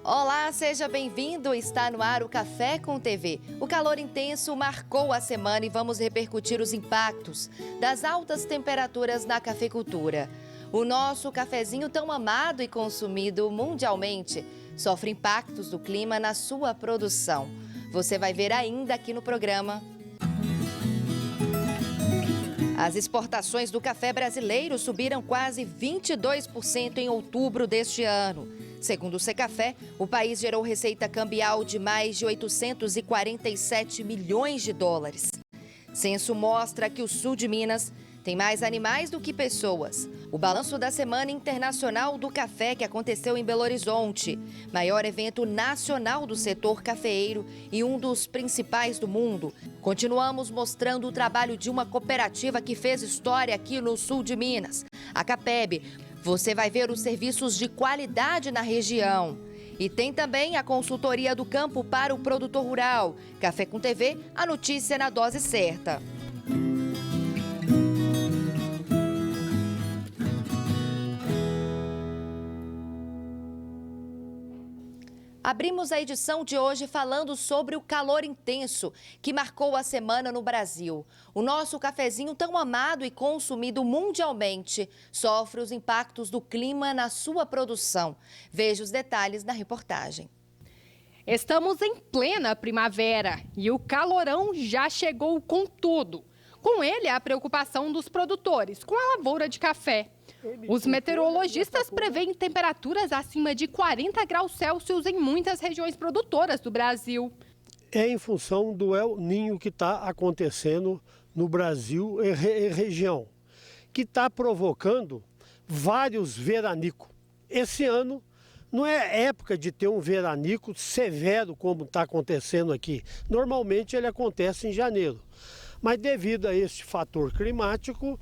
Olá, seja bem-vindo. Está no ar o Café com TV. O calor intenso marcou a semana e vamos repercutir os impactos das altas temperaturas na cafeicultura. O nosso cafezinho tão amado e consumido mundialmente sofre impactos do clima na sua produção. Você vai ver ainda aqui no programa. As exportações do café brasileiro subiram quase 22% em outubro deste ano. Segundo o Secafé, o país gerou receita cambial de mais de 847 milhões de dólares. Censo mostra que o sul de Minas tem mais animais do que pessoas. O balanço da Semana Internacional do Café, que aconteceu em Belo Horizonte, maior evento nacional do setor cafeeiro e um dos principais do mundo. Continuamos mostrando o trabalho de uma cooperativa que fez história aqui no sul de Minas, a Capeb. Você vai ver os serviços de qualidade na região. E tem também a consultoria do campo para o produtor rural. Café com TV, a notícia na dose certa. Abrimos a edição de hoje falando sobre o calor intenso que marcou a semana no Brasil. O nosso cafezinho tão amado e consumido mundialmente sofre os impactos do clima na sua produção. Veja os detalhes na reportagem. Estamos em plena primavera e o calorão já chegou com tudo. Com ele, a preocupação dos produtores com a lavoura de café. Os meteorologistas preveem temperaturas acima de 40 graus Celsius em muitas regiões produtoras do Brasil. É em função do El Niño que está acontecendo no Brasil e região, que está provocando vários veranicos. Esse ano não é época de ter um veranico severo como está acontecendo aqui. Normalmente ele acontece em janeiro, mas devido a este fator climático,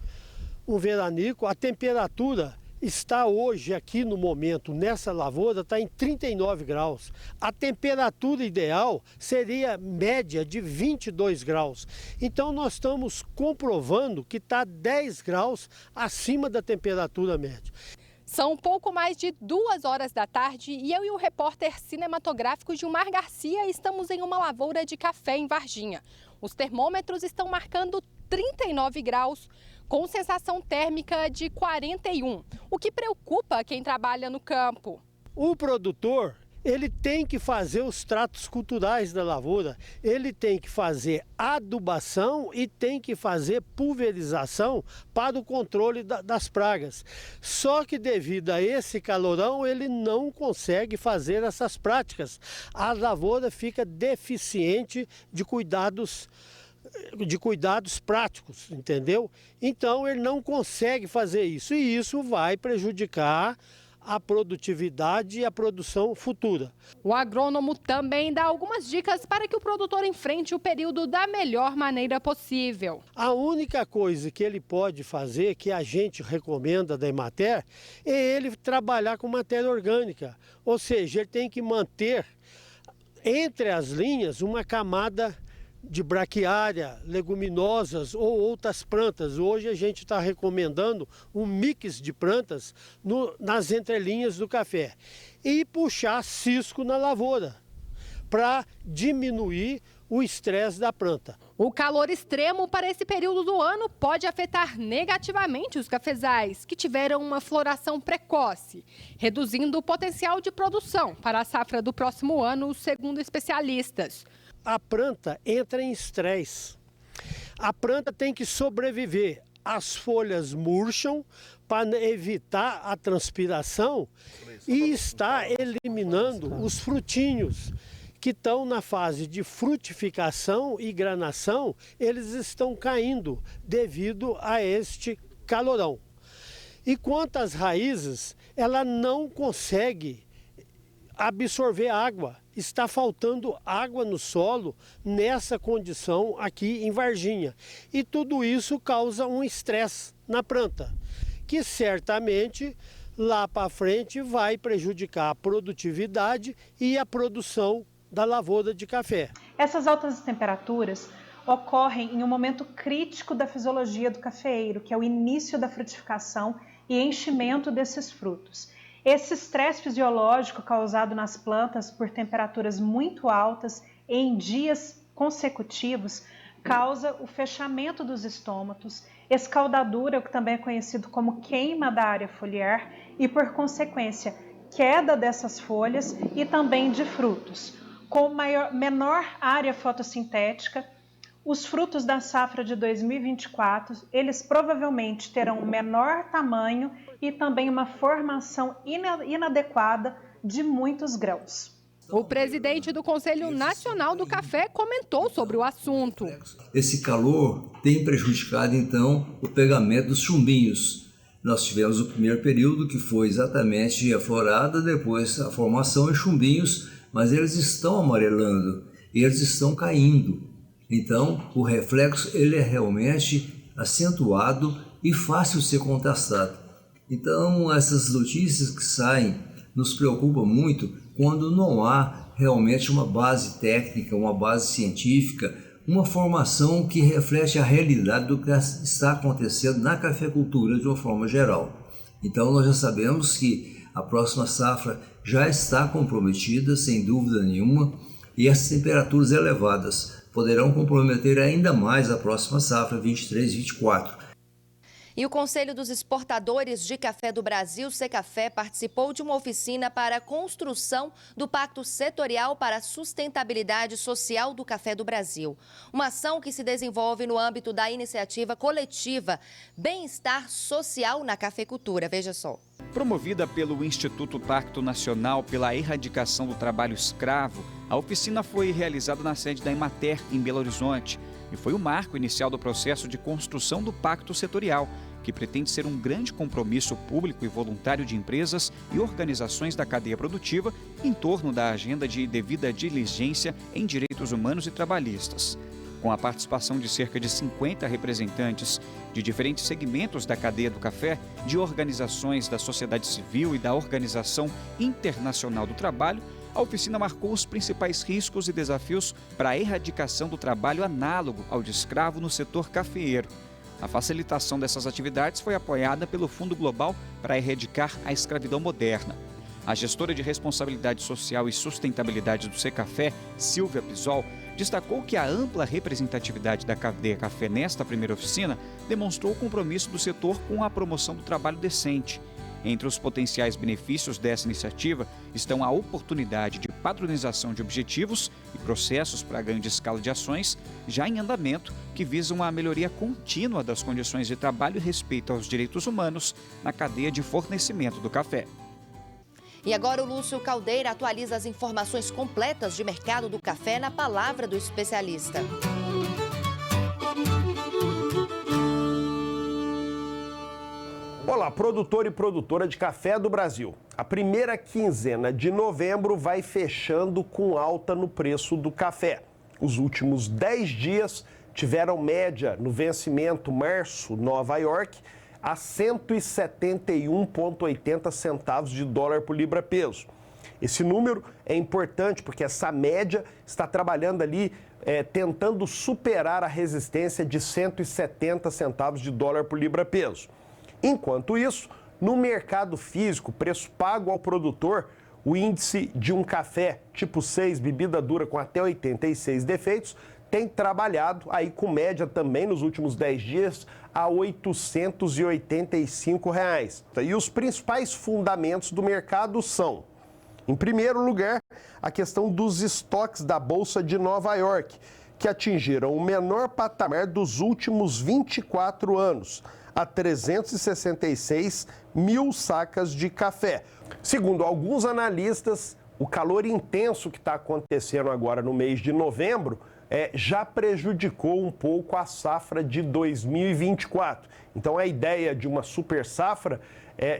o veranico, a temperatura está hoje aqui no momento, nessa lavoura, está em 39 graus. A temperatura ideal seria média de 22 graus. Então nós estamos comprovando que está 10 graus acima da temperatura média. São pouco mais de 2 horas da tarde e eu e o repórter cinematográfico Gilmar Garcia estamos em uma lavoura de café em Varginha. Os termômetros estão marcando 39 graus, com sensação térmica de 41, o que preocupa quem trabalha no campo. O produtor, ele tem que fazer os tratos culturais da lavoura, ele tem que fazer adubação e tem que fazer pulverização para o controle das pragas. Só que devido a esse calorão, ele não consegue fazer essas práticas. A lavoura fica deficiente de cuidados práticos, entendeu? Então ele não consegue fazer isso e isso vai prejudicar a produtividade e a produção futura. O agrônomo também dá algumas dicas para que o produtor enfrente o período da melhor maneira possível. A única coisa que ele pode fazer, que a gente recomenda da Emater, é ele trabalhar com matéria orgânica, ou seja, ele tem que manter entre as linhas uma camada de braquiária, leguminosas ou outras plantas. Hoje a gente está recomendando um mix de plantas nas entrelinhas do café e puxar cisco na lavoura para diminuir o estresse da planta. O calor extremo para esse período do ano pode afetar negativamente os cafezais que tiveram uma floração precoce, reduzindo o potencial de produção para a safra do próximo ano, segundo especialistas. A planta entra em estresse. A planta tem que sobreviver. As folhas murcham para evitar a transpiração e está eliminando os frutinhos que estão na fase de frutificação e granação, eles estão caindo devido a este calorão. E quanto às raízes, ela não consegue absorver água. Está faltando água no solo nessa condição aqui em Varginha. E tudo isso causa um estresse na planta, que certamente lá para frente vai prejudicar a produtividade e a produção da lavoura de café. Essas altas temperaturas ocorrem em um momento crítico da fisiologia do cafeeiro, que é o início da frutificação e enchimento desses frutos. Esse estresse fisiológico causado nas plantas por temperaturas muito altas em dias consecutivos causa o fechamento dos estômatos, escaldadura, o que também é conhecido como queima da área foliar e, por consequência, queda dessas folhas e também de frutos. Com menor área fotossintética, os frutos da safra de 2024, eles provavelmente terão um menor tamanho e também uma formação inadequada de muitos grãos. O presidente do Conselho Nacional do Café comentou sobre o assunto. Esse calor tem prejudicado, então, o pegamento dos chumbinhos. Nós tivemos o primeiro período, que foi exatamente a florada, depois a formação em chumbinhos, mas eles estão amarelando, eles estão caindo. Então, o reflexo ele é realmente acentuado e fácil de ser contrastado. Então, essas notícias que saem nos preocupam muito quando não há realmente uma base técnica, uma base científica, uma formação que reflete a realidade do que está acontecendo na cafeicultura de uma forma geral. Então, nós já sabemos que a próxima safra já está comprometida, sem dúvida nenhuma, e essas temperaturas elevadas poderão comprometer ainda mais a próxima safra 23-24. E o Conselho dos Exportadores de Café do Brasil, Secafé, participou de uma oficina para a construção do Pacto Setorial para a Sustentabilidade Social do Café do Brasil. Uma ação que se desenvolve no âmbito da iniciativa coletiva Bem-Estar Social na Cafeicultura. Veja só. Promovida pelo Instituto Pacto Nacional pela Erradicação do Trabalho Escravo, a oficina foi realizada na sede da Emater, em Belo Horizonte, e foi o marco inicial do processo de construção do Pacto Setorial, que pretende ser um grande compromisso público e voluntário de empresas e organizações da cadeia produtiva em torno da agenda de devida diligência em direitos humanos e trabalhistas. Com a participação de cerca de 50 representantes de diferentes segmentos da cadeia do café, de organizações da sociedade civil e da Organização Internacional do Trabalho, a oficina marcou os principais riscos e desafios para a erradicação do trabalho análogo ao de escravo no setor cafeeiro. A facilitação dessas atividades foi apoiada pelo Fundo Global para Erradicar a Escravidão Moderna. A gestora de Responsabilidade Social e Sustentabilidade do Secafé, Silvia Pisol, destacou que a ampla representatividade da cadeia café nesta primeira oficina demonstrou o compromisso do setor com a promoção do trabalho decente. Entre os potenciais benefícios dessa iniciativa estão a oportunidade de padronização de objetivos e processos para grande escala de ações já em andamento que visam a melhoria contínua das condições de trabalho e respeito aos direitos humanos na cadeia de fornecimento do café. E agora o Lúcio Caldeira atualiza as informações completas de mercado do café na palavra do especialista. Olá, produtor e produtora de café do Brasil. A primeira quinzena de novembro vai fechando com alta no preço do café. Os últimos 10 dias tiveram média no vencimento março, Nova York, a 171,80 centavos de dólar por libra-peso. Esse número é importante porque essa média está trabalhando ali, tentando superar a resistência de 170 centavos de dólar por libra-peso. Enquanto isso, no mercado físico, preço pago ao produtor, o índice de um café tipo 6, bebida dura com até 86 defeitos, tem trabalhado aí com média também nos últimos 10 dias a R$ 885. E os principais fundamentos do mercado são, em primeiro lugar, a questão dos estoques da Bolsa de Nova York, que atingiram o menor patamar dos últimos 24 anos, a 366 mil sacas de café. Segundo alguns analistas, o calor intenso que está acontecendo agora no mês de novembro já prejudicou um pouco a safra de 2024. Então a ideia de uma super safra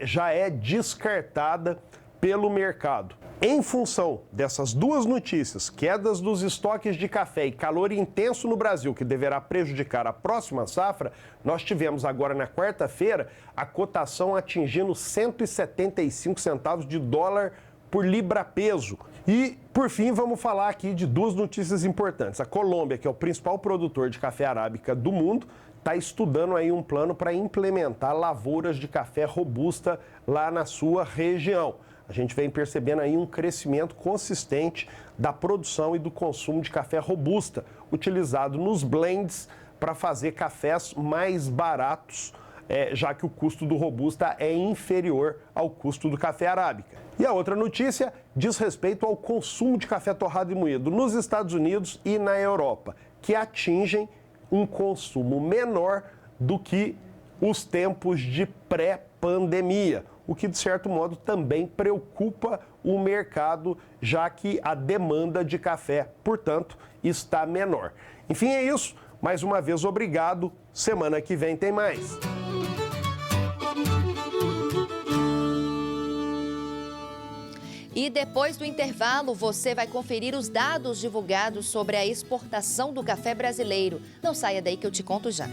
já é descartada pelo mercado. Em função dessas duas notícias, quedas dos estoques de café e calor intenso no Brasil, que deverá prejudicar a próxima safra, nós tivemos agora na quarta-feira a cotação atingindo 175 centavos de dólar por libra-peso. E, por fim, vamos falar aqui de duas notícias importantes. A Colômbia, que é o principal produtor de café arábica do mundo, está estudando aí um plano para implementar lavouras de café robusta lá na sua região. A gente vem percebendo aí um crescimento consistente da produção e do consumo de café robusta, utilizado nos blends para fazer cafés mais baratos, já que o custo do robusta é inferior ao custo do café arábica. E a outra notícia diz respeito ao consumo de café torrado e moído nos Estados Unidos e na Europa, que atingem um consumo menor do que os tempos de pré-pandemia, o que, de certo modo, também preocupa o mercado, já que a demanda de café, portanto, está menor. Enfim, é isso. Mais uma vez, obrigado. Semana que vem tem mais. E depois do intervalo, você vai conferir os dados divulgados sobre a exportação do café brasileiro. Não saia daí que eu te conto já.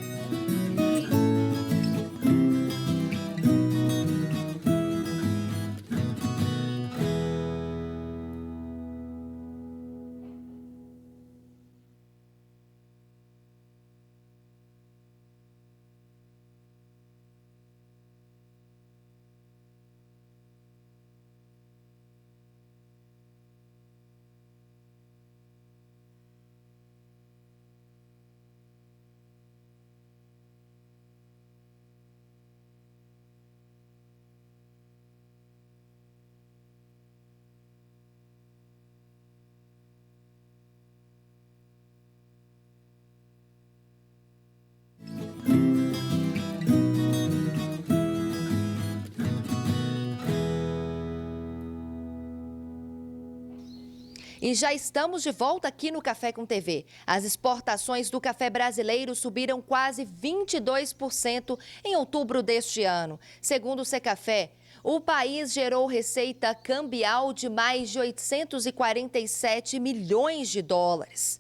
E já estamos de volta aqui no Café com TV. As exportações do café brasileiro subiram quase 22% em outubro deste ano. Segundo o Secafé, o país gerou receita cambial de mais de 847 milhões de dólares.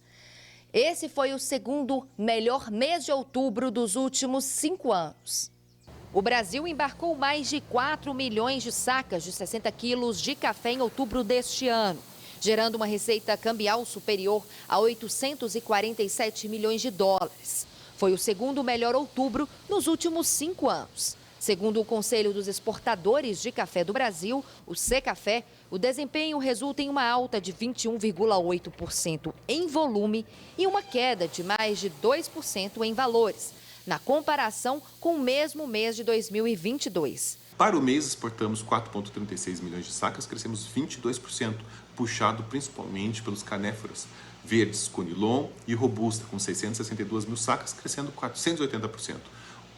Esse foi o segundo melhor mês de outubro dos últimos 5 anos. O Brasil embarcou mais de 4 milhões de sacas de 60 quilos de café em outubro deste ano, gerando uma receita cambial superior a 847 milhões de dólares. Foi o segundo melhor outubro nos últimos 5 anos. Segundo o Conselho dos Exportadores de Café do Brasil, o Secafé, o desempenho resulta em uma alta de 21,8% em volume e uma queda de mais de 2% em valores, na comparação com o mesmo mês de 2022. Para o mês, exportamos 4,36 milhões de sacas, crescemos 22%, puxado principalmente pelos canéforas verdes, Conilon e Robusta, com 662 mil sacas, crescendo 480%.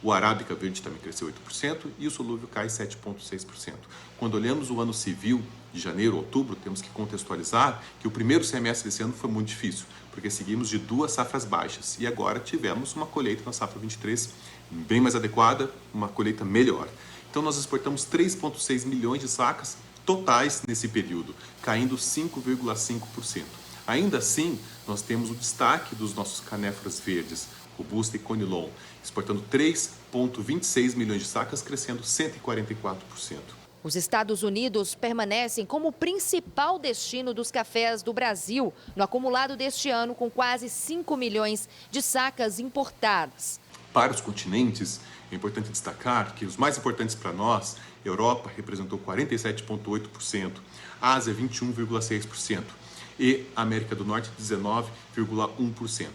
O Arábica Verde também cresceu 8% e o Solúvel cai 7,6%. Quando olhamos o ano civil, de janeiro a outubro, temos que contextualizar que o primeiro semestre desse ano foi muito difícil, porque seguimos de 2 safras baixas e agora tivemos uma colheita na safra 23 bem mais adequada, uma colheita melhor. Então nós exportamos 3,6 milhões de sacas totais nesse período, caindo 5,5%. Ainda assim, nós temos o destaque dos nossos canéforas verdes, Robusta e Conilon, exportando 3,26 milhões de sacas, crescendo 144%. Os Estados Unidos permanecem como o principal destino dos cafés do Brasil, no acumulado deste ano, com quase 5 milhões de sacas importadas. Para os continentes, é importante destacar que os mais importantes para nós, Europa representou 47,8%, Ásia 21,6% e América do Norte 19,1%.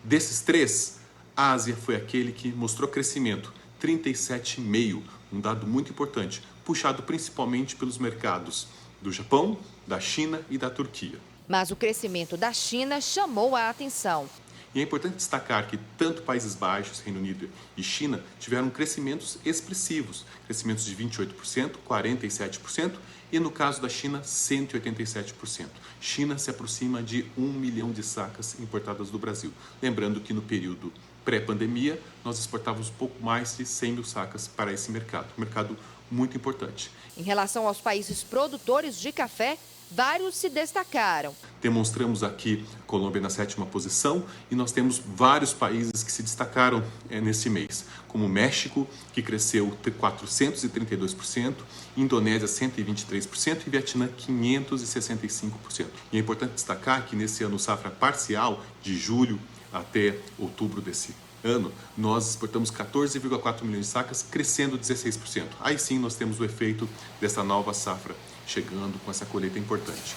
Desses três, a Ásia foi aquele que mostrou crescimento, 37,5%, um dado muito importante, puxado principalmente pelos mercados do Japão, da China e da Turquia. Mas o crescimento da China chamou a atenção. E é importante destacar que tanto Países Baixos, Reino Unido e China tiveram crescimentos expressivos, crescimentos de 28%, 47% e no caso da China, 187%. China se aproxima de 1 milhão de sacas importadas do Brasil. Lembrando que no período pré-pandemia, nós exportávamos pouco mais de 100 mil sacas para esse mercado, um mercado muito importante. Em relação aos países produtores de café, vários se destacaram. Demonstramos aqui a Colômbia na 7ª posição e nós temos vários países que se destacaram nesse mês, como México, que cresceu 432%, Indonésia 123% e Vietnã 565%. E é importante destacar que nesse ano safra parcial, de julho até outubro desse ano, nós exportamos 14,4 milhões de sacas, crescendo 16%. Aí sim nós temos o efeito dessa nova safra chegando com essa colheita importante.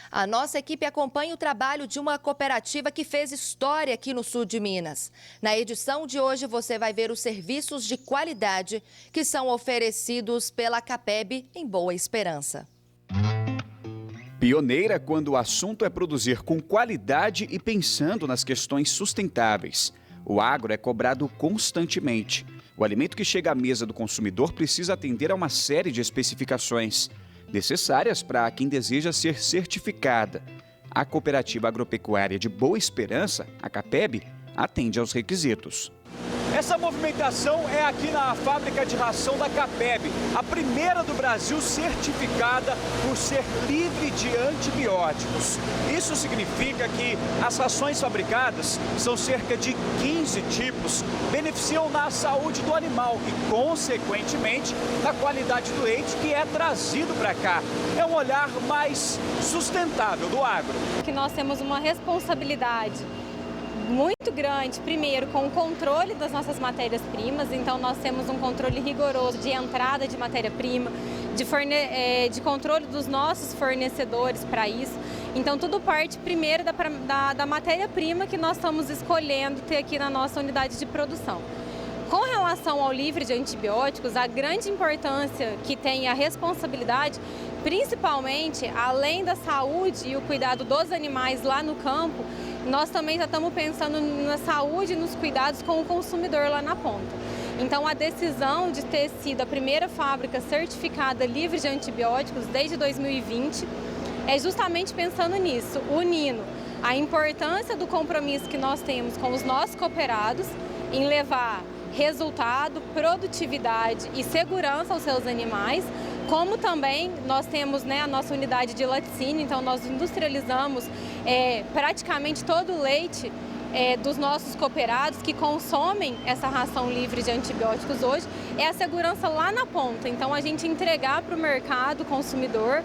A nossa equipe acompanha o trabalho de uma cooperativa que fez história aqui no sul de Minas. Na edição de hoje, você vai ver os serviços de qualidade que são oferecidos pela CAPEB em Boa Esperança. Pioneira quando o assunto é produzir com qualidade e pensando nas questões sustentáveis. O agro é cobrado constantemente. O alimento que chega à mesa do consumidor precisa atender a uma série de especificações necessárias para quem deseja ser certificada. A Cooperativa Agropecuária de Boa Esperança, a CAPEB, atende aos requisitos. Essa movimentação é aqui na fábrica de ração da CAPEB, a primeira do Brasil certificada por ser livre de antibióticos. Isso significa que as rações fabricadas, são cerca de 15 tipos, beneficiam na saúde do animal e, consequentemente, na qualidade do leite que é trazido para cá. É um olhar mais sustentável do agro. Que nós temos uma responsabilidade muito grande, primeiro, com o controle das nossas matérias-primas. Então, nós temos um controle rigoroso de entrada de matéria-prima, de controle dos nossos fornecedores para isso. Então, tudo parte, primeiro, da matéria-prima que nós estamos escolhendo ter aqui na nossa unidade de produção. Com relação ao livre de antibióticos, a grande importância que tem a responsabilidade, principalmente, além da saúde e o cuidado dos animais lá no campo, nós também já estamos pensando na saúde e nos cuidados com o consumidor lá na ponta. Então, a decisão de ter sido a primeira fábrica certificada livre de antibióticos desde 2020 é justamente pensando nisso, unindo a importância do compromisso que nós temos com os nossos cooperados em levar resultado, produtividade e segurança aos seus animais, como também nós temos, né, a nossa unidade de laticínio, então nós industrializamos praticamente todo o leite dos nossos cooperados que consomem essa ração livre de antibióticos hoje, é a segurança lá na ponta. Então a gente entregar para o mercado consumidor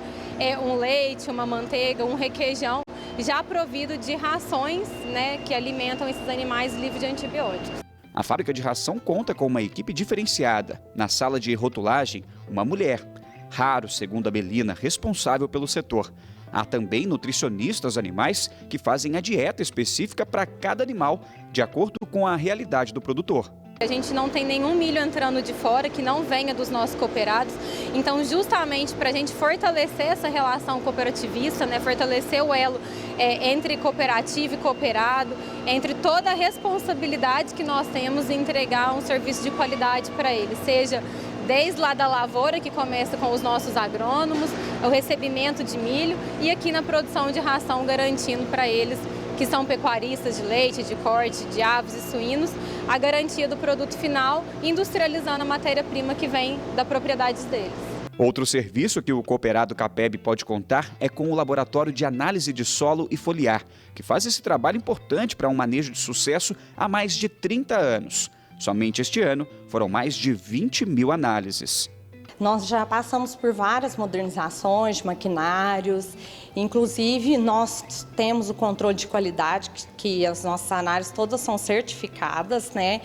um leite, uma manteiga, um requeijão já provido de rações, né, que alimentam esses animais livres de antibióticos. A fábrica de ração conta com uma equipe diferenciada. Na sala de rotulagem, uma mulher. Raro, segundo a Belina, responsável pelo setor. Há também nutricionistas animais que fazem a dieta específica para cada animal, de acordo com a realidade do produtor. A gente não tem nenhum milho entrando de fora que não venha dos nossos cooperados. Então, justamente para a gente fortalecer essa relação cooperativista, né, fortalecer o elo entre cooperativa e cooperado, entre toda a responsabilidade que nós temos em entregar um serviço de qualidade para eles, seja desde lá da lavoura, que começa com os nossos agrônomos, o recebimento de milho e aqui na produção de ração, garantindo para eles, que são pecuaristas de leite, de corte, de aves e suínos, a garantia do produto final, industrializando a matéria-prima que vem da propriedade deles. Outro serviço que o cooperado CAPEB pode contar é com o Laboratório de Análise de Solo e Foliar, que faz esse trabalho importante para um manejo de sucesso há mais de 30 anos. Somente este ano foram mais de 20 mil análises. Nós já passamos por várias modernizações de maquinários, inclusive nós temos o controle de qualidade, que as nossas análises todas são certificadas, né?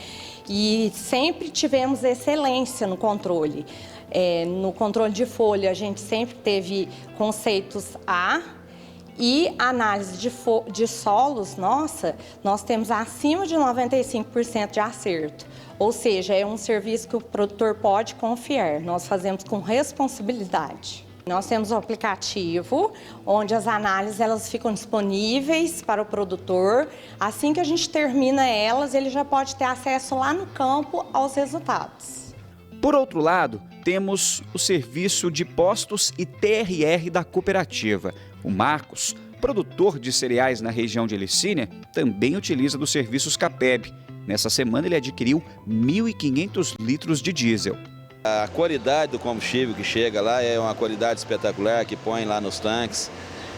E sempre tivemos excelência no controle. No controle de folha a gente sempre teve conceitos A, e análise de solos, nós temos acima de 95% de acerto. Ou seja, é um serviço que o produtor pode confiar. Nós fazemos com responsabilidade. Nós temos um aplicativo onde as análises elas ficam disponíveis para o produtor. Assim que a gente termina elas, ele já pode ter acesso lá no campo aos resultados. Por outro lado, temos o serviço de postos e TRR da cooperativa. O Marcos, produtor de cereais na região de Licínia, também utiliza dos serviços CAPEB. Nessa semana ele adquiriu 1.500 litros de diesel. A qualidade do combustível que chega lá é uma qualidade espetacular, que põe lá nos tanques.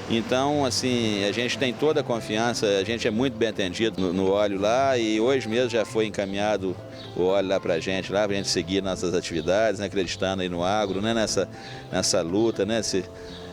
Então, assim, a gente tem toda a confiança, a gente é muito bem atendido no óleo lá e hoje mesmo já foi encaminhado o óleo lá para a gente seguir nossas atividades, né, acreditando aí no agro, né, nessa luta, né,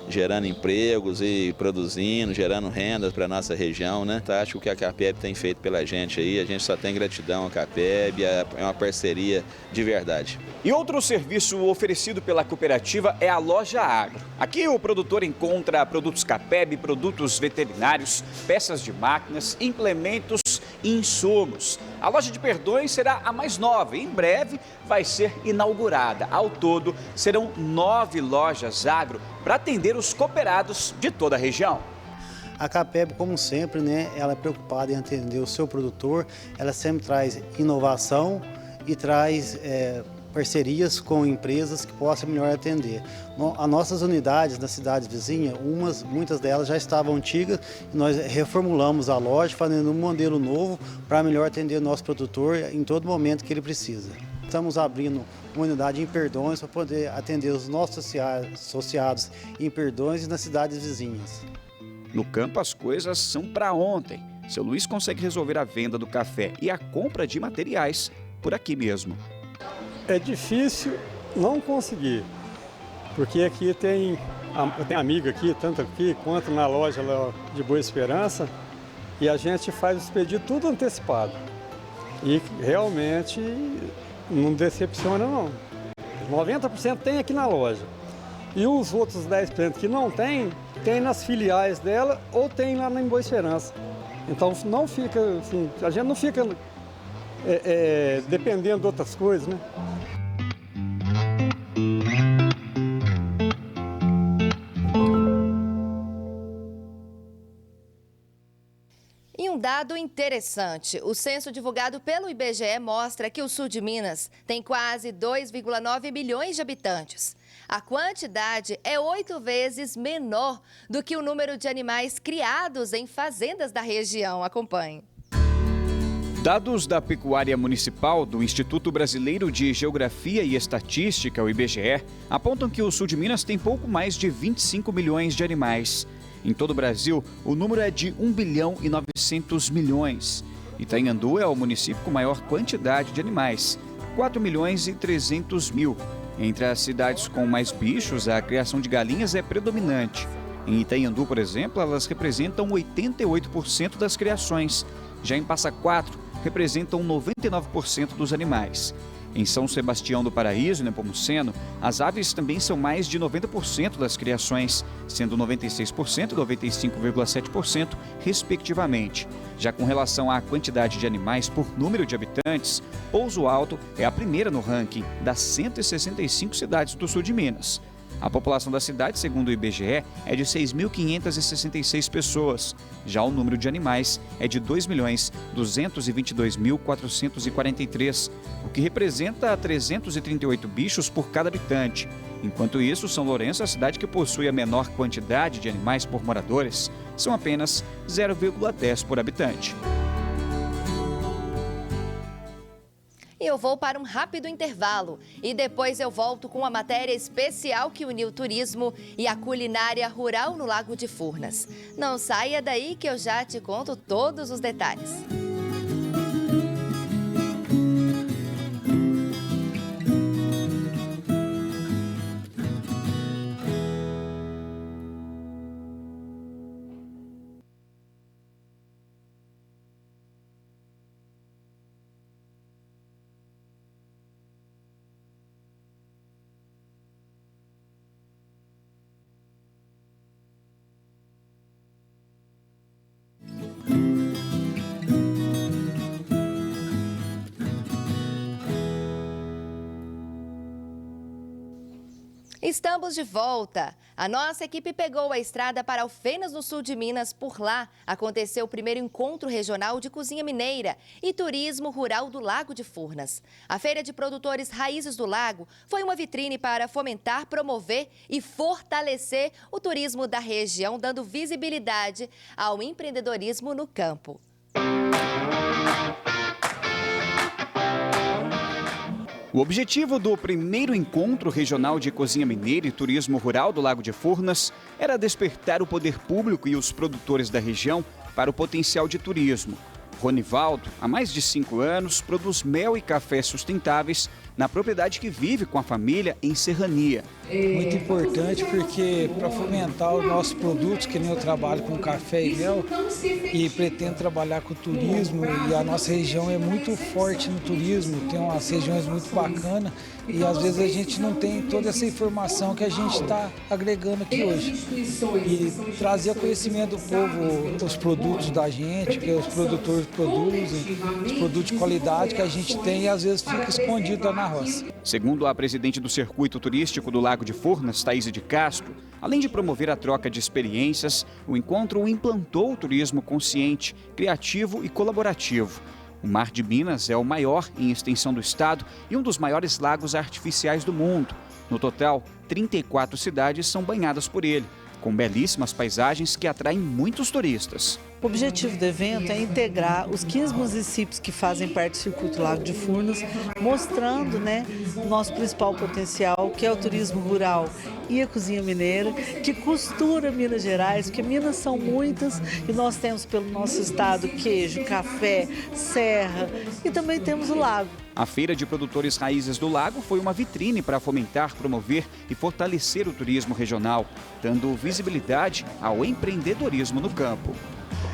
gerando empregos e produzindo, gerando rendas para a nossa região, né? Acho que a Capeb tem feito pela gente aí, a gente só tem gratidão à Capeb, é uma parceria de verdade. E outro serviço oferecido pela cooperativa é a Loja Agro. Aqui o produtor encontra produtos Capeb, produtos veterinários, peças de máquinas, implementos e insumos. A loja de Perdões será a mais nova e em breve vai ser inaugurada. Ao todo, serão 9 lojas agro para atender os cooperados de toda a região. A Capeb, como sempre, né, ela é preocupada em atender o seu produtor, ela sempre traz inovação e traz parcerias com empresas que possam melhor atender. As nossas unidades nas cidades vizinhas, muitas delas já estavam antigas, e nós reformulamos a loja, fazendo um modelo novo para melhor atender o nosso produtor em todo momento que ele precisa. Estamos abrindo uma unidade em Perdões para poder atender os nossos associados em Perdões e nas cidades vizinhas. No campo as coisas são para ontem. Seu Luiz consegue resolver a venda do café e a compra de materiais por aqui mesmo. É difícil não conseguir, porque aqui eu tenho amigo aqui, tanto aqui quanto na loja lá de Boa Esperança, e a gente faz os pedidos tudo antecipado. E realmente não decepciona não. 90% tem aqui na loja. E os outros 10% que não tem nas filiais dela ou tem lá em Boa Esperança. Então não fica, assim, a gente não fica dependendo de outras coisas, né? E um dado interessante, o censo divulgado pelo IBGE mostra que o sul de Minas tem quase 2,9 milhões de habitantes. A quantidade é 8 vezes menor do que o número de animais criados em fazendas da região. Acompanhe. Dados da Pecuária Municipal do Instituto Brasileiro de Geografia e Estatística, o IBGE, apontam que o sul de Minas tem pouco mais de 25 milhões de animais. Em todo o Brasil, o número é de 1 bilhão e 900 milhões. Itanhandu é o município com maior quantidade de animais, 4 milhões e 300 mil. Entre as cidades com mais bichos, a criação de galinhas é predominante. Em Itanhandu, por exemplo, elas representam 88% das criações. Já em Passa Quatro, representam 99% dos animais. Em São Sebastião do Paraíso, em Nepomuceno, as aves também são mais de 90% das criações, sendo 96% e 95,7%, respectivamente. Já com relação à quantidade de animais por número de habitantes, Pouso Alto é a primeira no ranking das 165 cidades do sul de Minas. A população da cidade, segundo o IBGE, é de 6.566 pessoas. Já o número de animais é de 2.222.443, o que representa 338 bichos por cada habitante. Enquanto isso, São Lourenço, a cidade que possui a menor quantidade de animais por moradores, são apenas 0,10 por habitante. E eu vou para um rápido intervalo e depois eu volto com uma matéria especial que uniu o turismo e a culinária rural no Lago de Furnas. Não saia daí que eu já te conto todos os detalhes. Estamos de volta. A nossa equipe pegou a estrada para Alfenas, no sul de Minas. Por lá, aconteceu o primeiro encontro regional de cozinha mineira e turismo rural do Lago de Furnas. A Feira de Produtores Raízes do Lago foi uma vitrine para fomentar, promover e fortalecer o turismo da região, dando visibilidade ao empreendedorismo no campo. O objetivo do primeiro encontro regional de cozinha mineira e turismo rural do Lago de Furnas era despertar o poder público e os produtores da região para o potencial de turismo. Ronivaldo, há mais de 5 anos, produz mel e café sustentáveis na propriedade que vive com a família em Serrania. Muito importante porque para fomentar os nossos produtos, que nem eu trabalho com café e mel e pretendo trabalhar com turismo, e a nossa região é muito forte no turismo, tem umas regiões muito bacanas e às vezes a gente não tem toda essa informação que a gente está agregando aqui hoje. E trazer conhecimento do povo, os produtos da gente, que os produtores produzem, os produtos de qualidade que a gente tem e às vezes fica escondido lá na roça. Segundo a presidente do Circuito Turístico do Lago de Furnas, Thaís de Castro, além de promover a troca de experiências, o encontro implantou o turismo consciente, criativo e colaborativo. O Mar de Minas é o maior em extensão do estado e um dos maiores lagos artificiais do mundo. No total, 34 cidades são banhadas por ele, com belíssimas paisagens que atraem muitos turistas. O objetivo do evento é integrar os 15 municípios que fazem parte do Circuito Lago de Furnas, mostrando, o nosso principal potencial, que é o turismo rural e a cozinha mineira, que costura Minas Gerais, porque Minas são muitas e nós temos pelo nosso estado queijo, café, serra e também temos o lago. A Feira de Produtores Raízes do Lago foi uma vitrine para fomentar, promover e fortalecer o turismo regional, dando visibilidade ao empreendedorismo no campo.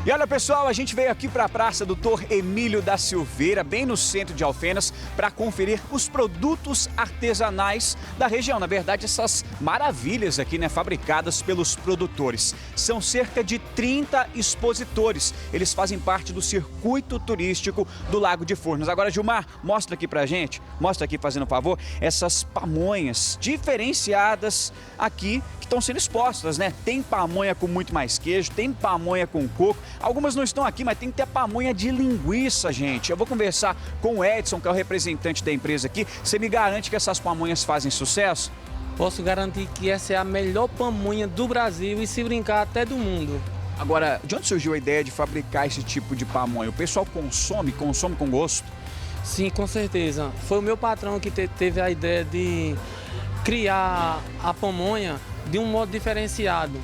E olha, pessoal, a gente veio aqui para a Praça Doutor Emílio da Silveira, bem no centro de Alfenas, para conferir os produtos artesanais da região. Na verdade, essas maravilhas aqui, fabricadas pelos produtores. São cerca de 30 expositores. Eles fazem parte do circuito turístico do Lago de Furnas. Agora, Gilmar, mostra aqui pra gente, mostra aqui fazendo um favor, essas pamonhas diferenciadas aqui que estão sendo expostas, Tem pamonha com muito mais queijo, tem pamonha com coco. Algumas não estão aqui, mas tem que ter a pamonha de linguiça, gente. Eu vou conversar com o Edson, que é o representante da empresa aqui. Você me garante que essas pamonhas fazem sucesso? Posso garantir que essa é a melhor pamonha do Brasil e, se brincar, até do mundo. Agora, de onde surgiu a ideia de fabricar esse tipo de pamonha? O pessoal consome com gosto? Sim, com certeza. Foi o meu patrão que teve a ideia de criar a pamonha de um modo diferenciado.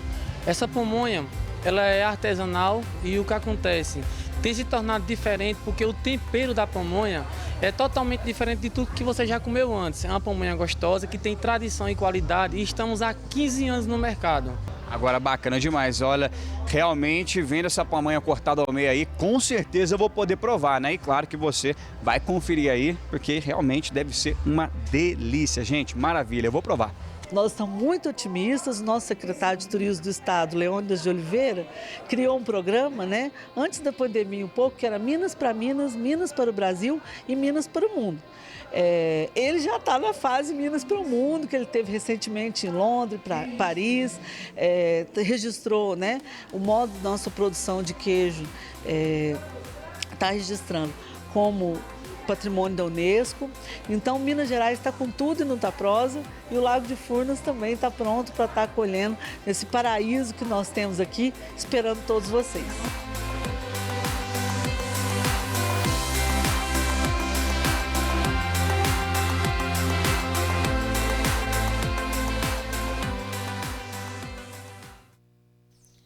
Essa pamonha, ela é artesanal e o que acontece? Tem se tornado diferente porque o tempero da pamonha é totalmente diferente de tudo que você já comeu antes. É uma pamonha gostosa, que tem tradição e qualidade e estamos há 15 anos no mercado. Agora, bacana demais. Olha, realmente, vendo essa pamonha cortada ao meio aí, com certeza eu vou poder provar, E claro que você vai conferir aí, porque realmente deve ser uma delícia, gente. Maravilha, eu vou provar. Nós estamos muito otimistas. O nosso secretário de Turismo do Estado, Leônidas de Oliveira, criou um programa, antes da pandemia um pouco, que era Minas para Minas, Minas para o Brasil e Minas para o mundo. Ele já está na fase Minas para o Mundo, que ele teve recentemente em Londres, Paris, registrou, o modo da nossa produção de queijo, está registrando como patrimônio da Unesco. Então, Minas Gerais está com tudo e não está prosa, e o Lago de Furnas também está pronto para estar acolhendo esse paraíso que nós temos aqui, esperando todos vocês.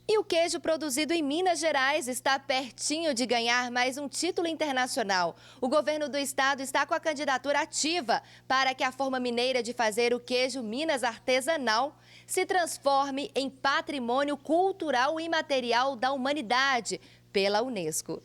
E o queijo produzido em Minas Gerais está pertinho de ganhar mais um título internacional. O governo do estado está com a candidatura ativa para que a forma mineira de fazer o queijo Minas artesanal se transforme em patrimônio cultural e imaterial da humanidade pela Unesco.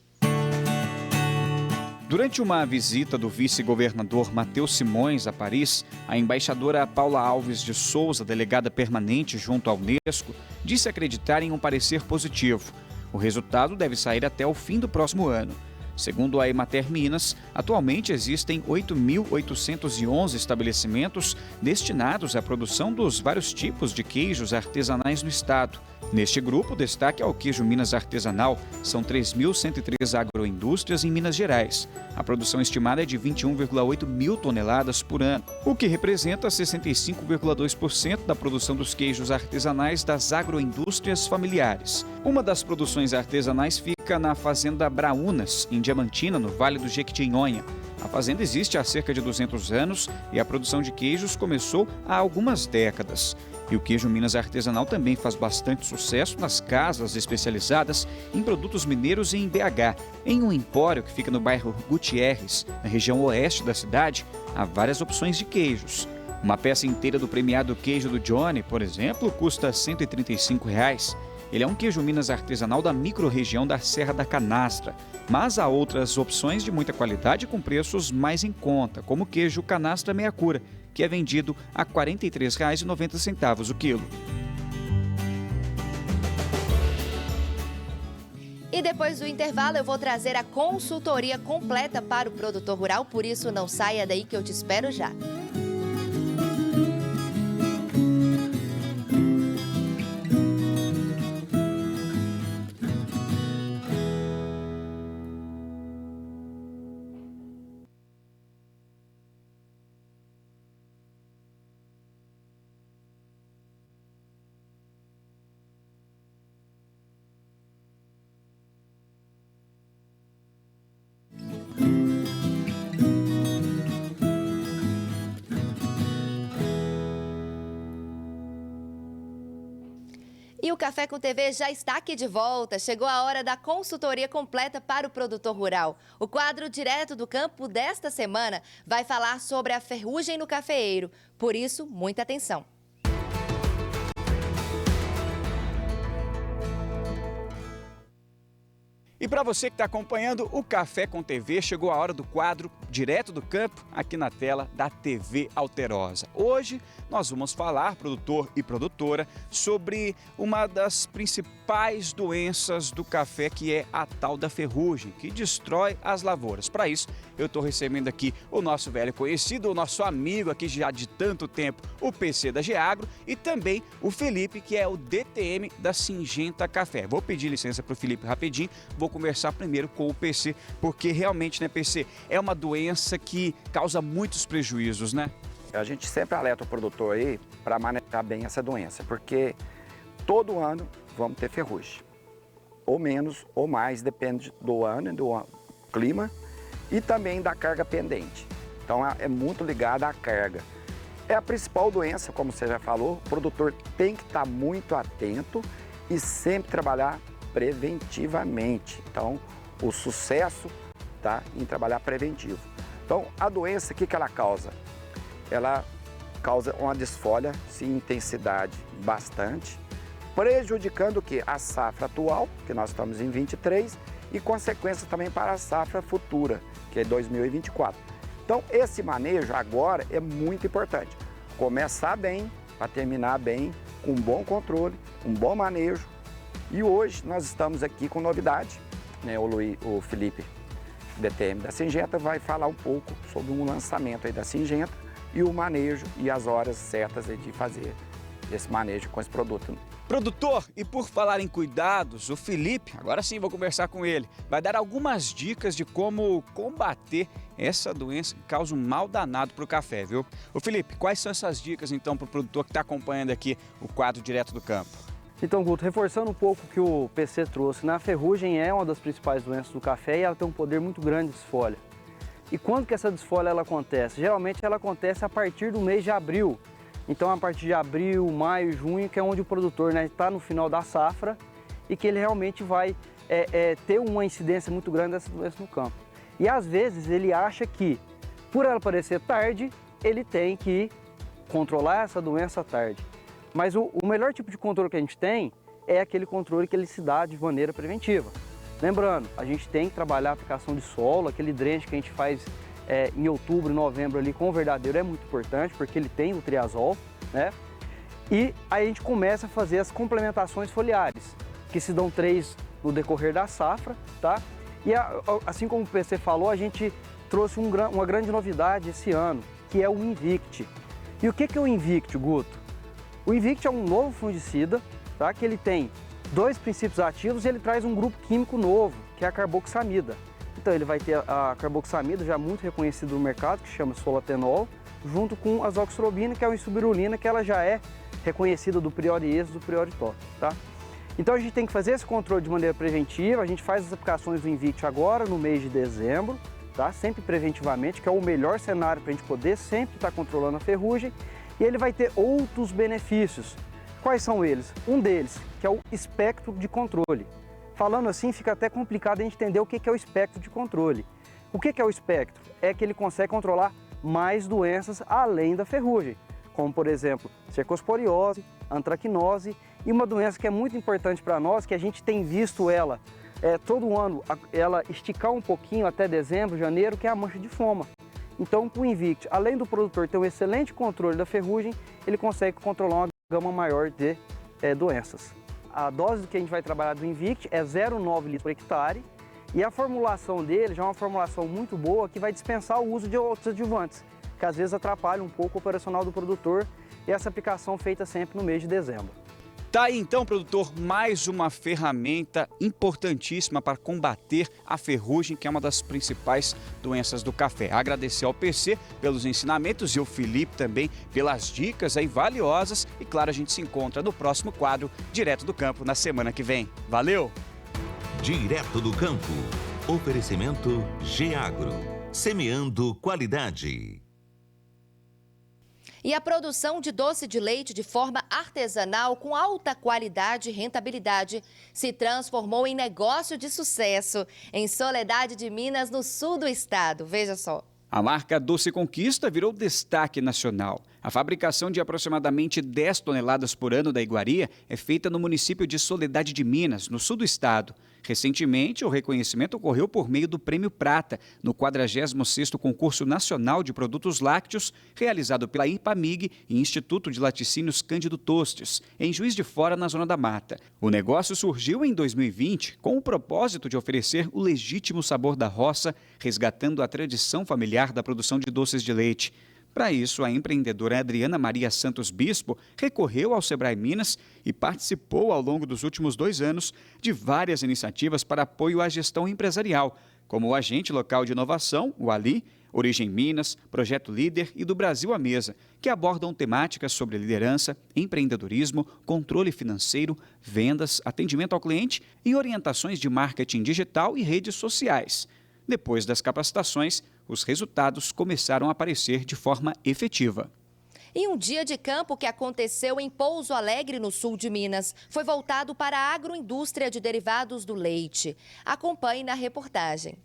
Durante uma visita do vice-governador Matheus Simões a Paris, a embaixadora Paula Alves de Souza, delegada permanente junto à Unesco, disse acreditar em um parecer positivo. O resultado deve sair até o fim do próximo ano. Segundo a Emater Minas, atualmente existem 8.811 estabelecimentos destinados à produção dos vários tipos de queijos artesanais no estado. Neste grupo, destaque ao queijo Minas artesanal, são 3.103 agroindústrias em Minas Gerais. A produção estimada é de 21,8 mil toneladas por ano, o que representa 65,2% da produção dos queijos artesanais das agroindústrias familiares. Uma das produções artesanais fica na Fazenda Braunas, em Diamantina, no Vale do Jequitinhonha. A fazenda existe há cerca de 200 anos e a produção de queijos começou há algumas décadas. E o queijo Minas artesanal também faz bastante sucesso nas casas especializadas em produtos mineiros e em BH. Em um empório que fica no bairro Gutierrez, na região oeste da cidade, há várias opções de queijos. Uma peça inteira do premiado queijo do Johnny, por exemplo, custa R$ 135. Ele é um queijo Minas artesanal da micro-região da Serra da Canastra. Mas há outras opções de muita qualidade com preços mais em conta, como o queijo Canastra Meia Cura, que é vendido a R$ 43,90 o quilo. E depois do intervalo eu vou trazer a consultoria completa para o produtor rural, por isso não saia daí que eu te espero já. E o Café com TV já está aqui de volta. Chegou a hora da consultoria completa para o produtor rural. O quadro Direto do Campo desta semana vai falar sobre a ferrugem no cafeeiro. Por isso, muita atenção. E para você que está acompanhando o Café com TV, chegou a hora do quadro Direto do Campo, aqui na tela da TV Alterosa. Hoje nós vamos falar, produtor e produtora, sobre uma das principais doenças do café, que é a tal da ferrugem, que destrói as lavouras. Para isso, eu estou recebendo aqui o nosso velho conhecido, o nosso amigo aqui já de tanto tempo, o PC da Geagro, e também o Felipe, que é o DTM da Syngenta Café. Vou pedir licença para o Felipe rapidinho, vou conversar primeiro com o PC, porque realmente, né, PC, é uma doença que causa muitos prejuízos, né? A gente sempre alerta o produtor aí para manejar bem essa doença, porque todo ano vamos ter ferrugem, ou menos ou mais, depende do ano, do clima e também da carga pendente. Então é muito ligado à carga. É a principal doença, como você já falou, o produtor tem que estar muito atento e sempre trabalhar preventivamente. Então, o sucesso está em trabalhar preventivo. Então, a doença, o que ela causa? Ela causa uma desfolha, sim, intensidade bastante, prejudicando o quê? A safra atual, que nós estamos em 23, e consequência também para a safra futura, que é 2024. Então, esse manejo agora é muito importante. Começar bem, para terminar bem, com um bom controle, um bom manejo. E hoje nós estamos aqui com novidade, né? O Felipe, DTM da Syngenta, vai falar um pouco sobre um lançamento aí da Syngenta e o manejo e as horas certas aí de fazer esse manejo com esse produto. Produtor, e por falar em cuidados, o Felipe, agora sim vou conversar com ele, vai dar algumas dicas de como combater essa doença que causa um mal danado para o café, viu? Ô Felipe, quais são essas dicas então para o produtor que está acompanhando aqui o quadro Direto do Campo? Então, Guto, reforçando um pouco o que o PC trouxe, né? A ferrugem é uma das principais doenças do café e ela tem um poder muito grande de desfolha. E quando que essa desfolha ela acontece? Geralmente ela acontece a partir do mês de abril. Então, a partir de abril, maio, junho, que é onde o produtor está no final da safra e que ele realmente vai ter uma incidência muito grande dessa doença no campo. E às vezes ele acha que, por ela aparecer tarde, ele tem que controlar essa doença tarde. Mas o melhor tipo de controle que a gente tem é aquele controle que ele se dá de maneira preventiva. Lembrando, a gente tem que trabalhar a aplicação de solo, aquele drenche que a gente faz em outubro, novembro ali com o verdadeiro é muito importante, porque ele tem o triazol, né? E aí a gente começa a fazer as complementações foliares, que se dão 3 no decorrer da safra, tá? E assim como o PC falou, a gente trouxe uma grande novidade esse ano, que é o Invict. E o que é o Invict, Guto? O Invict é um novo fungicida, tá? Que ele tem 2 princípios ativos e ele traz um grupo químico novo, que é a carboxamida. Então ele vai ter a carboxamida, já muito reconhecida no mercado, que chama solatenol, junto com a azoxstrobina, que é uma isobirulina, que ela já é reconhecida do Priori-Eso, do Priori-Top, tá? Então a gente tem que fazer esse controle de maneira preventiva, a gente faz as aplicações do Invict agora, no mês de dezembro, tá? Sempre preventivamente, que é o melhor cenário para a gente poder sempre estar controlando a ferrugem. E ele vai ter outros benefícios. Quais são eles? Um deles, que é o espectro de controle. Falando assim, fica até complicado a gente entender o que é o espectro de controle. O que é o espectro? É que ele consegue controlar mais doenças além da ferrugem, como por exemplo, cercosporiose, antracnose e uma doença que é muito importante para nós, que a gente tem visto ela todo ano, ela esticar um pouquinho até dezembro, janeiro, que é a mancha de foma. Então, com o Invicti, além do produtor ter um excelente controle da ferrugem, ele consegue controlar uma gama maior de doenças. A dose que a gente vai trabalhar do Invicti é 0,9 litros por hectare e a formulação dele já é uma formulação muito boa que vai dispensar o uso de outros adjuvantes, que às vezes atrapalha um pouco o operacional do produtor, e essa aplicação feita sempre no mês de dezembro. Tá aí então, produtor, mais uma ferramenta importantíssima para combater a ferrugem, que é uma das principais doenças do café. Agradecer ao PC pelos ensinamentos e ao Felipe também pelas dicas aí valiosas. E claro, a gente se encontra no próximo quadro, Direto do Campo, na semana que vem. Valeu! Direto do Campo. Oferecimento Geagro. Semeando qualidade. E a produção de doce de leite de forma artesanal com alta qualidade e rentabilidade se transformou em negócio de sucesso em Soledade de Minas, no sul do estado. Veja só. A marca Doce Conquista virou destaque nacional. A fabricação de aproximadamente 10 toneladas por ano da iguaria é feita no município de Soledade de Minas, no sul do estado. Recentemente, o reconhecimento ocorreu por meio do Prêmio Prata, no 46º Concurso Nacional de Produtos Lácteos, realizado pela IPAMIG e Instituto de Laticínios Cândido Tostes, em Juiz de Fora, na Zona da Mata. O negócio surgiu em 2020 com o propósito de oferecer o legítimo sabor da roça, resgatando a tradição familiar da produção de doces de leite. Para isso, a empreendedora Adriana Maria Santos Bispo recorreu ao Sebrae Minas e participou ao longo dos últimos 2 anos de várias iniciativas para apoio à gestão empresarial, como o Agente Local de Inovação, o ALI, Origem Minas, Projeto Líder e do Brasil à Mesa, que abordam temáticas sobre liderança, empreendedorismo, controle financeiro, vendas, atendimento ao cliente e orientações de marketing digital e redes sociais. Depois das capacitações, os resultados começaram a aparecer de forma efetiva. E um dia de campo que aconteceu em Pouso Alegre, no sul de Minas, foi voltado para a agroindústria de derivados do leite. Acompanhe na reportagem.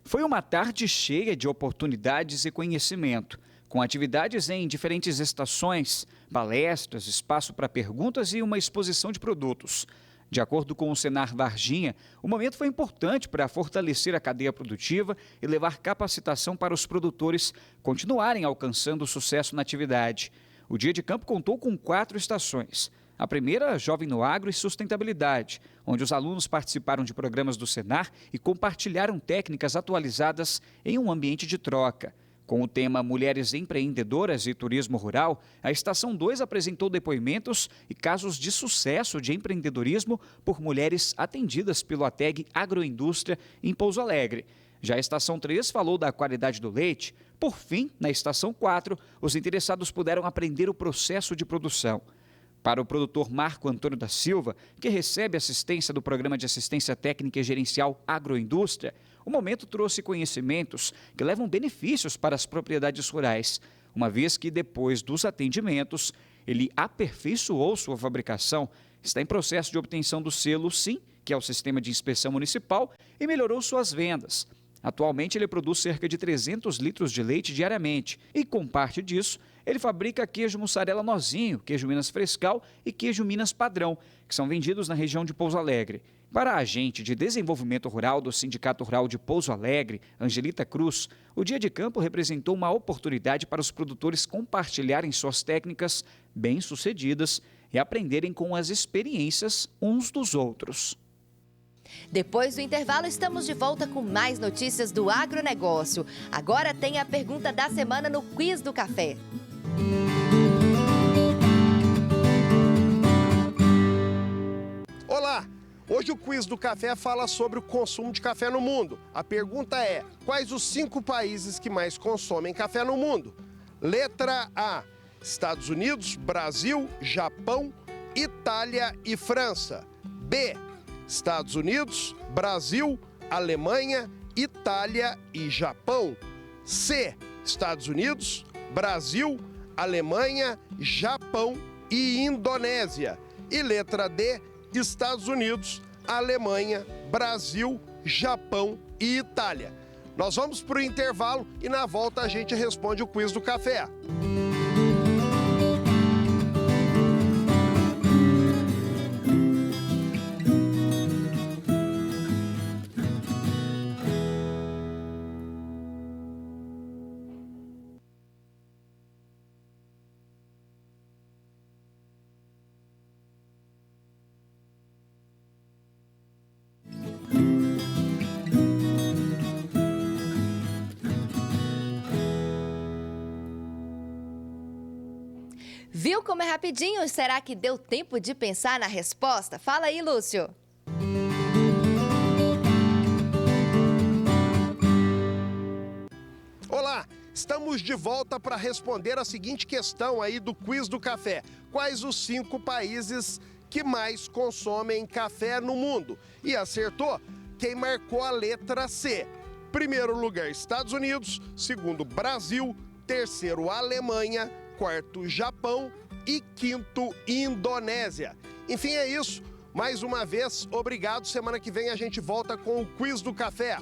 Foi uma tarde cheia de oportunidades e conhecimento, com atividades em diferentes estações, palestras, espaço para perguntas e uma exposição de produtos. De acordo com o Senar Varginha, o momento foi importante para fortalecer a cadeia produtiva e levar capacitação para os produtores continuarem alcançando sucesso na atividade. O Dia de Campo contou com 4 estações. A primeira, Jovem no Agro e Sustentabilidade, onde os alunos participaram de programas do Senar e compartilharam técnicas atualizadas em um ambiente de troca. Com o tema Mulheres Empreendedoras e Turismo Rural, a Estação 2 apresentou depoimentos e casos de sucesso de empreendedorismo por mulheres atendidas pelo ATEG Agroindústria em Pouso Alegre. Já a Estação 3 falou da qualidade do leite. Por fim, na Estação 4, os interessados puderam aprender o processo de produção. Para o produtor Marco Antônio da Silva, que recebe assistência do Programa de Assistência Técnica e Gerencial Agroindústria, o momento trouxe conhecimentos que levam benefícios para as propriedades rurais, uma vez que, depois dos atendimentos, ele aperfeiçoou sua fabricação, está em processo de obtenção do selo SIM, que é o Sistema de Inspeção Municipal, e melhorou suas vendas. Atualmente, ele produz cerca de 300 litros de leite diariamente e, com parte disso, ele fabrica queijo mussarela nozinho, queijo Minas Frescal e queijo Minas Padrão, que são vendidos na região de Pouso Alegre. Para a agente de desenvolvimento rural do Sindicato Rural de Pouso Alegre, Angelita Cruz, o Dia de Campo representou uma oportunidade para os produtores compartilharem suas técnicas bem-sucedidas e aprenderem com as experiências uns dos outros. Depois do intervalo, estamos de volta com mais notícias do agronegócio. Agora tem a pergunta da semana no Quiz do Café. Olá! Hoje o Quiz do Café fala sobre o consumo de café no mundo. A pergunta é: quais os 5 países que mais consomem café no mundo? Letra A: Estados Unidos, Brasil, Japão, Itália e França. B: Estados Unidos, Brasil, Alemanha, Itália e Japão. C: Estados Unidos, Brasil, Alemanha, Japão e Indonésia. E letra D, Estados Unidos, Alemanha, Brasil, Japão e Itália. Nós vamos para o intervalo e na volta a gente responde o quiz do café. Viu como é rapidinho? Será que deu tempo de pensar na resposta? Fala aí, Lúcio. Olá, estamos de volta para responder a seguinte questão aí do quiz do café. Quais os 5 países que mais consomem café no mundo? E acertou quem marcou a letra C. Primeiro lugar, Estados Unidos. Segundo, Brasil. Terceiro, Alemanha. Quarto, Japão e quinto, Indonésia. Enfim, é isso. Mais uma vez, obrigado. Semana que vem a gente volta com o quiz do café.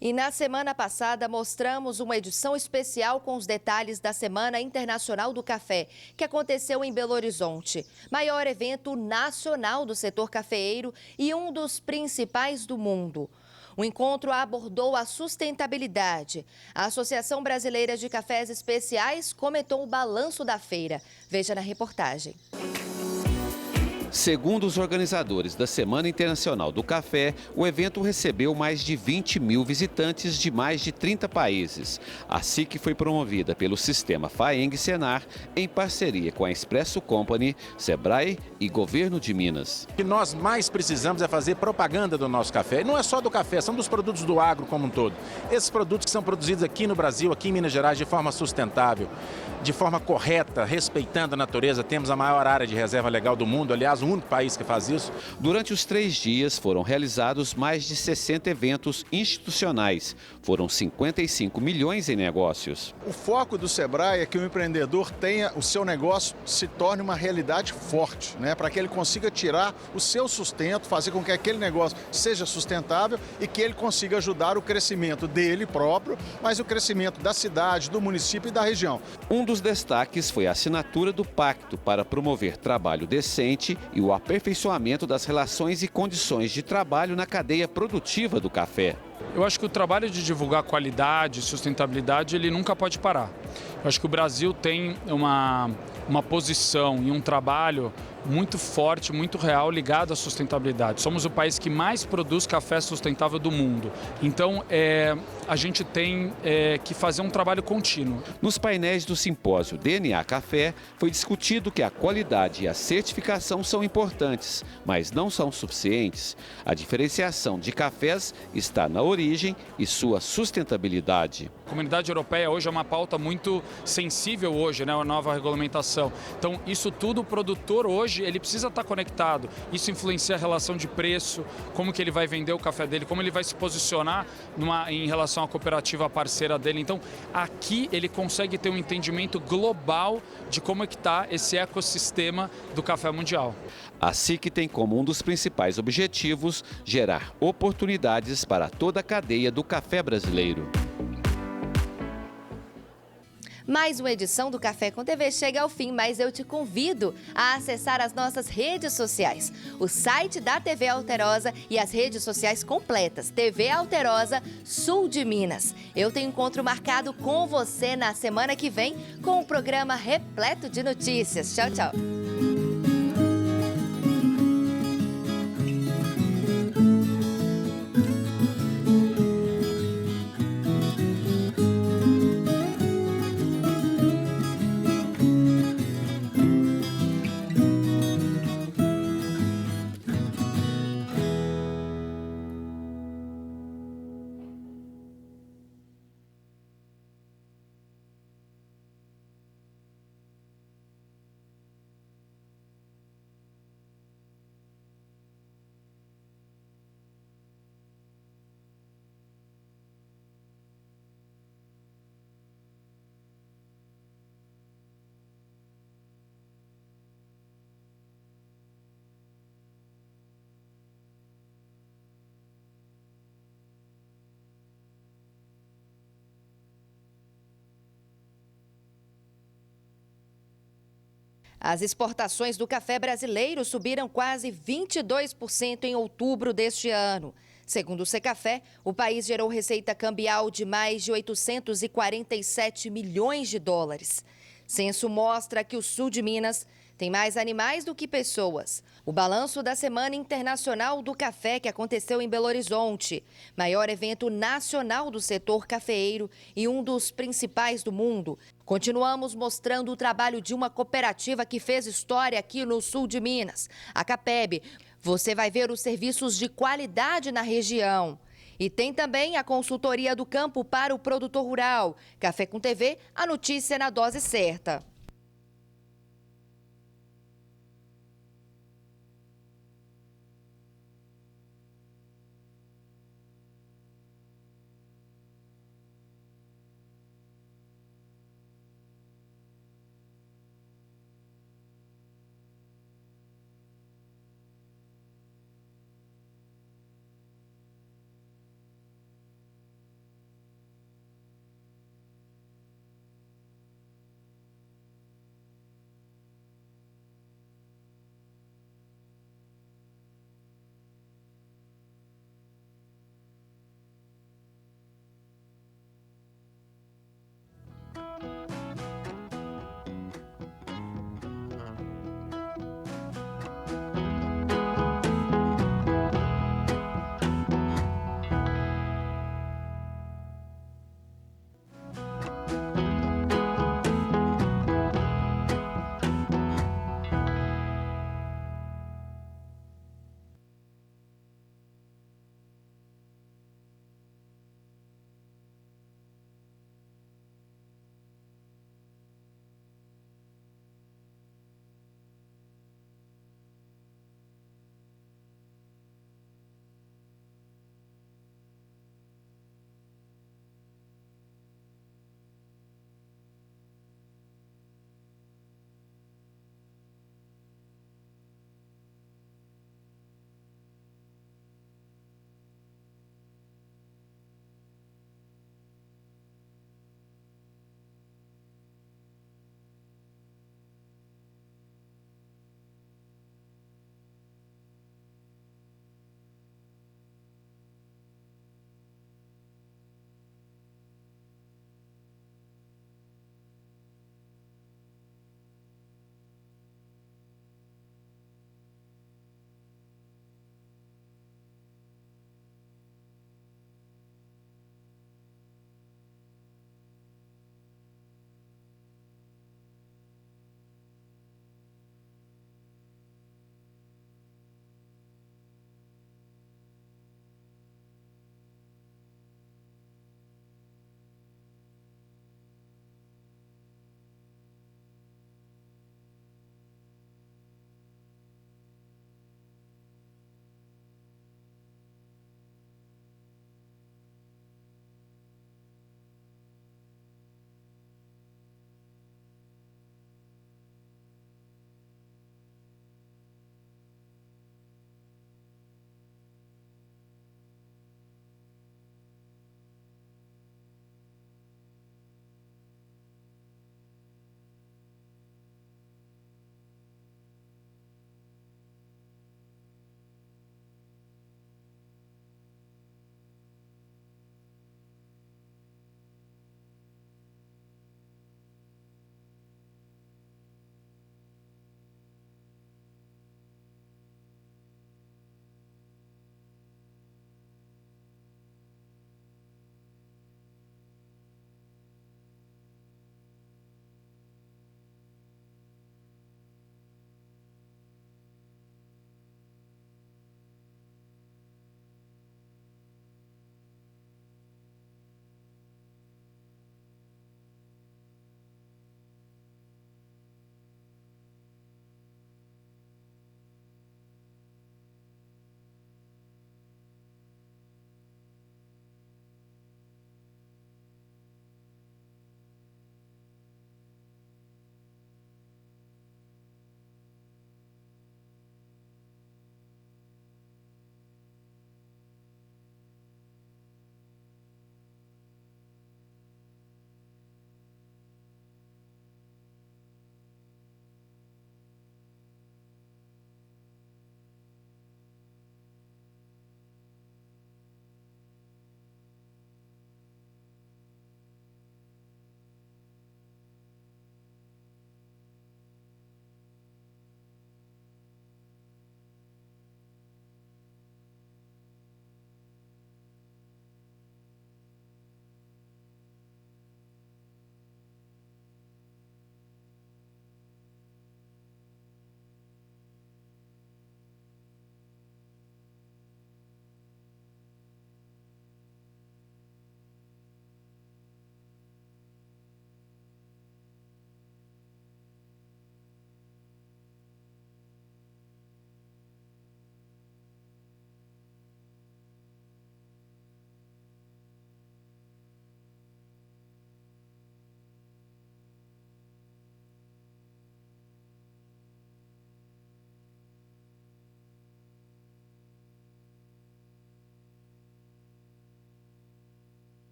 E na semana passada mostramos uma edição especial com os detalhes da Semana Internacional do Café, que aconteceu em Belo Horizonte. Maior evento nacional do setor cafeeiro e um dos principais do mundo. O encontro abordou a sustentabilidade. A Associação Brasileira de Cafés Especiais comentou o balanço da feira. Veja na reportagem. Segundo os organizadores da Semana Internacional do Café, o evento recebeu mais de 20 mil visitantes de mais de 30 países. A SIC foi promovida pelo sistema FAENG-Senar em parceria com a Expresso Company, Sebrae e Governo de Minas. O que nós mais precisamos é fazer propaganda do nosso café. E não é só do café, são dos produtos do agro como um todo. Esses produtos que são produzidos aqui no Brasil, aqui em Minas Gerais, de forma sustentável, de forma correta, respeitando a natureza. Temos a maior área de reserva legal do mundo, aliás, o único país que faz isso. Durante os 3 dias foram realizados mais de 60 eventos institucionais. Foram 55 milhões em negócios. O foco do Sebrae é que o empreendedor tenha o seu negócio, se torne uma realidade forte, né? Para que ele consiga tirar o seu sustento, fazer com que aquele negócio seja sustentável e que ele consiga ajudar o crescimento dele próprio, mas o crescimento da cidade, do município e da região. Um dos destaques foi a assinatura do Pacto para promover trabalho decente e o aperfeiçoamento das relações e condições de trabalho na cadeia produtiva do café. Eu acho que o trabalho de divulgar qualidade e sustentabilidade, ele nunca pode parar. Eu acho que o Brasil tem uma posição e um trabalho muito forte, muito real, ligado à sustentabilidade. Somos o país que mais produz café sustentável do mundo. Então, a gente tem que fazer um trabalho contínuo. Nos painéis do simpósio DNA Café, foi discutido que a qualidade e a certificação são importantes, mas não são suficientes. A diferenciação de cafés está na origem e sua sustentabilidade. A comunidade europeia hoje é uma pauta muito sensível hoje, né, a nova regulamentação. Então, isso tudo o produtor hoje, ele precisa estar conectado. Isso influencia a relação de preço, como que ele vai vender o café dele, como ele vai se posicionar em relação à cooperativa parceira dele. Então, aqui ele consegue ter um entendimento global de como é que está esse ecossistema do café mundial. A SIC tem como um dos principais objetivos gerar oportunidades para toda a cadeia do café brasileiro. Mais uma edição do Café com TV chega ao fim, mas eu te convido a acessar as nossas redes sociais, o site da TV Alterosa e as redes sociais completas, TV Alterosa Sul de Minas. Eu tenho encontro marcado com você na semana que vem com um programa repleto de notícias. Tchau, tchau. As exportações do café brasileiro subiram quase 22% em outubro deste ano. Segundo o Secafé, o país gerou receita cambial de mais de 847 milhões de dólares. Censo mostra que o sul de Minas tem mais animais do que pessoas. O balanço da Semana Internacional do Café, que aconteceu em Belo Horizonte, maior evento nacional do setor cafeeiro e um dos principais do mundo. Continuamos mostrando o trabalho de uma cooperativa que fez história aqui no sul de Minas, a Capeb. Você vai ver os serviços de qualidade na região. E tem também a consultoria do campo para o produtor rural. Café com TV, a notícia na dose certa.